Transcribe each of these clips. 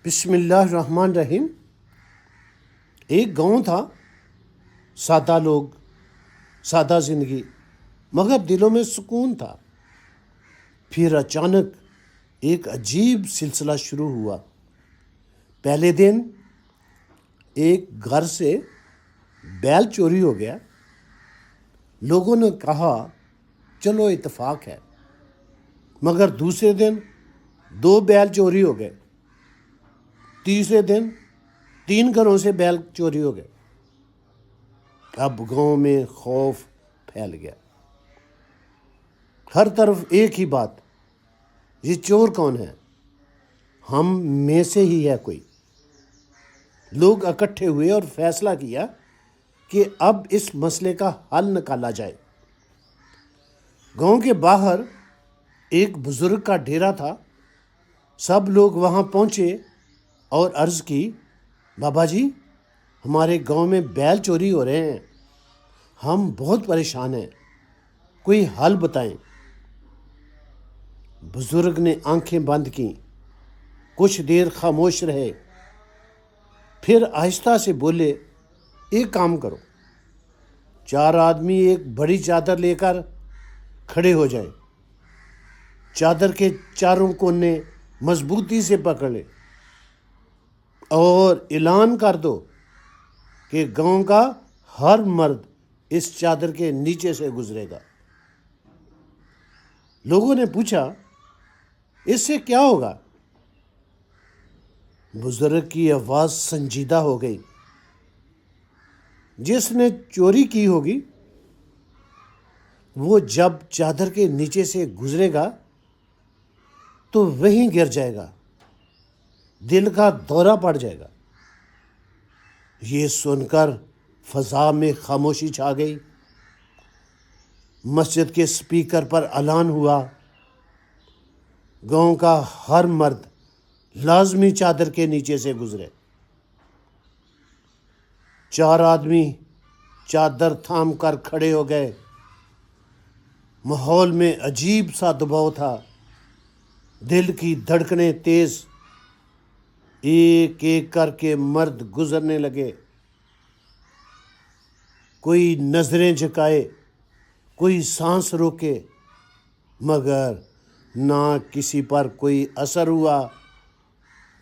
بسم اللہ الرحمن الرحیم۔ ایک گاؤں تھا، سادہ لوگ، سادہ زندگی، مگر دلوں میں سکون تھا۔ پھر اچانک ایک عجیب سلسلہ شروع ہوا۔ پہلے دن ایک گھر سے بیل چوری ہو گیا۔ لوگوں نے کہا چلو اتفاق ہے، مگر دوسرے دن 2 بیل چوری ہو گئے۔ تیسرے دن 3 گھروں سے بیل چوری ہو گئے۔ اب گاؤں میں خوف پھیل گیا۔ ہر طرف ایک ہی بات، یہ چور کون ہے؟ ہم میں سے ہی ہے کوئی۔ لوگ اکٹھے ہوئے اور فیصلہ کیا کہ اب اس مسئلے کا حل نکالا جائے۔ گاؤں کے باہر ایک بزرگ کا ڈیرا تھا۔ سب لوگ وہاں پہنچے اور عرض کی، بابا جی، ہمارے گاؤں میں بیل چوری ہو رہے ہیں، ہم بہت پریشان ہیں، کوئی حل بتائیں۔ بزرگ نے آنکھیں بند کیں، کچھ دیر خاموش رہے، پھر آہستہ سے بولے، ایک کام کرو، 4 آدمی ایک بڑی چادر لے کر کھڑے ہو جائیں، چادر کے چاروں کونے مضبوطی سے پکڑ لیں اور اعلان کر دو کہ گاؤں کا ہر مرد اس چادر کے نیچے سے گزرے گا۔ لوگوں نے پوچھا، اس سے کیا ہوگا؟ بزرگ کی آواز سنجیدہ ہو گئی، جس نے چوری کی ہوگی وہ جب چادر کے نیچے سے گزرے گا تو وہیں گر جائے گا، دل کا دورہ پڑ جائے گا۔ یہ سن کر فضا میں خاموشی چھا گئی۔ مسجد کے سپیکر پر اعلان ہوا، گاؤں کا ہر مرد لازمی چادر کے نیچے سے گزرے۔ 4 آدمی چادر تھام کر کھڑے ہو گئے۔ ماحول میں عجیب سا دباؤ تھا۔ دل کی دھڑکنیں تیز، ایک ایک کر کے مرد گزرنے لگے۔ کوئی نظریں جھکائے، کوئی سانس روکے، مگر نہ کسی پر کوئی اثر ہوا،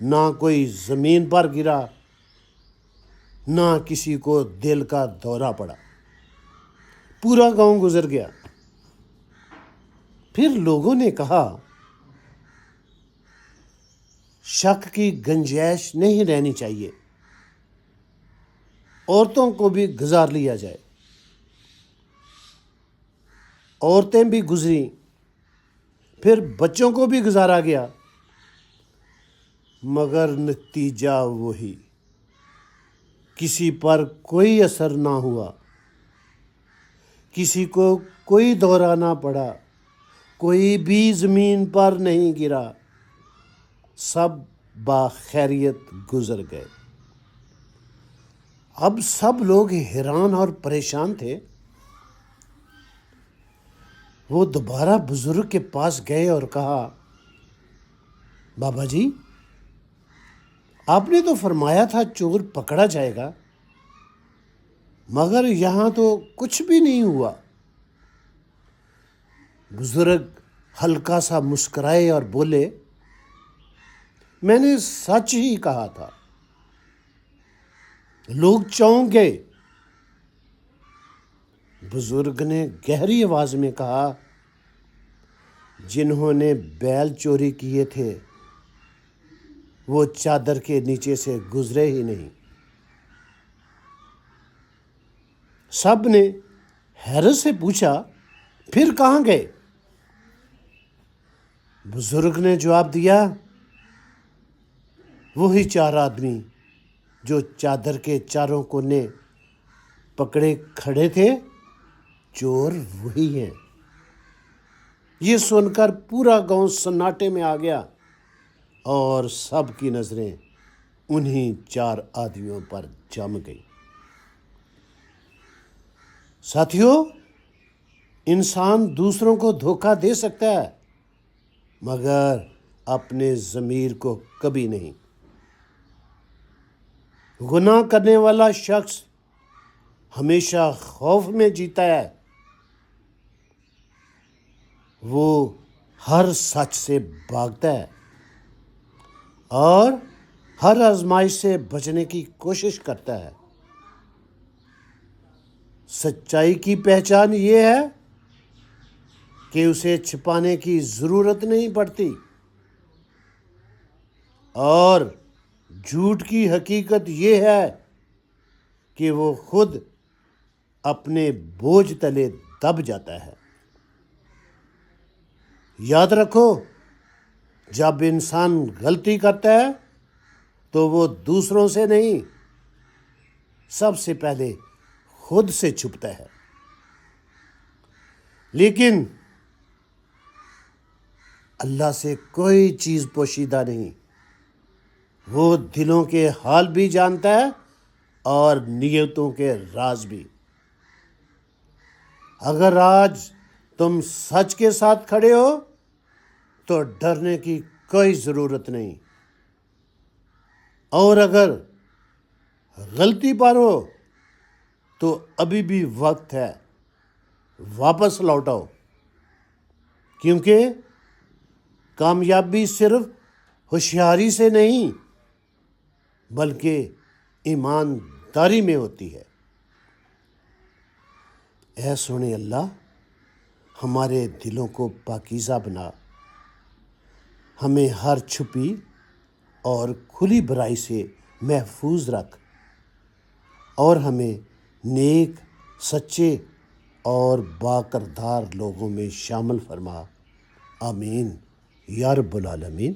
نہ کوئی زمین پر گرا، نہ کسی کو دل کا دورہ پڑا۔ پورا گاؤں گزر گیا۔ پھر لوگوں نے کہا، شک کی گنجائش نہیں رہنی چاہیے، عورتوں کو بھی گزار لیا جائے۔ عورتیں بھی گزریں، پھر بچوں کو بھی گزارا گیا، مگر نتیجہ وہی، کسی پر کوئی اثر نہ ہوا، کسی کو کوئی دورہ نہ پڑا، کوئی بھی زمین پر نہیں گرا، سب باخیریت گزر گئے۔ اب سب لوگ حیران اور پریشان تھے۔ وہ دوبارہ بزرگ کے پاس گئے اور کہا، بابا جی، آپ نے تو فرمایا تھا چور پکڑا جائے گا، مگر یہاں تو کچھ بھی نہیں ہوا۔ بزرگ ہلکا سا مسکرائے اور بولے، میں نے سچ ہی کہا تھا۔ لوگ چونک گئے۔ بزرگ نے گہری آواز میں کہا، جنہوں نے بیل چوری کیے تھے وہ چادر کے نیچے سے گزرے ہی نہیں۔ سب نے حیرت سے پوچھا، پھر کہاں گئے؟ بزرگ نے جواب دیا، وہی 4 آدمی جو چادر کے چاروں کونے پکڑے کھڑے تھے، چور وہی ہیں۔ یہ سن کر پورا گاؤں سناٹے میں آ گیا اور سب کی نظریں انہی 4 آدمیوں پر جم گئی۔ ساتھیو، انسان دوسروں کو دھوکہ دے سکتا ہے، مگر اپنے ضمیر کو کبھی نہیں۔ گناہ کرنے والا شخص ہمیشہ خوف میں جیتا ہے، وہ ہر سچ سے بھاگتا ہے اور ہر آزمائش سے بچنے کی کوشش کرتا ہے۔ سچائی کی پہچان یہ ہے کہ اسے چھپانے کی ضرورت نہیں پڑتی، اور جھوٹ کی حقیقت یہ ہے کہ وہ خود اپنے بوجھ تلے دب جاتا ہے۔ یاد رکھو، جب انسان غلطی کرتا ہے تو وہ دوسروں سے نہیں، سب سے پہلے خود سے چھپتا ہے۔ لیکن اللہ سے کوئی چیز پوشیدہ نہیں، وہ دلوں کے حال بھی جانتا ہے اور نیتوں کے راز بھی۔ اگر آج تم سچ کے ساتھ کھڑے ہو تو ڈرنے کی کوئی ضرورت نہیں، اور اگر غلطی پر ہو تو ابھی بھی وقت ہے، واپس لوٹاؤ، کیونکہ کامیابی صرف ہوشیاری سے نہیں بلکہ ایمانداری میں ہوتی ہے۔ اے سونے اللہ، ہمارے دلوں کو پاکیزہ بنا، ہمیں ہر چھپی اور کھلی برائی سے محفوظ رکھ، اور ہمیں نیک، سچے اور باکردار لوگوں میں شامل فرما۔ آمین یا رب العالمین۔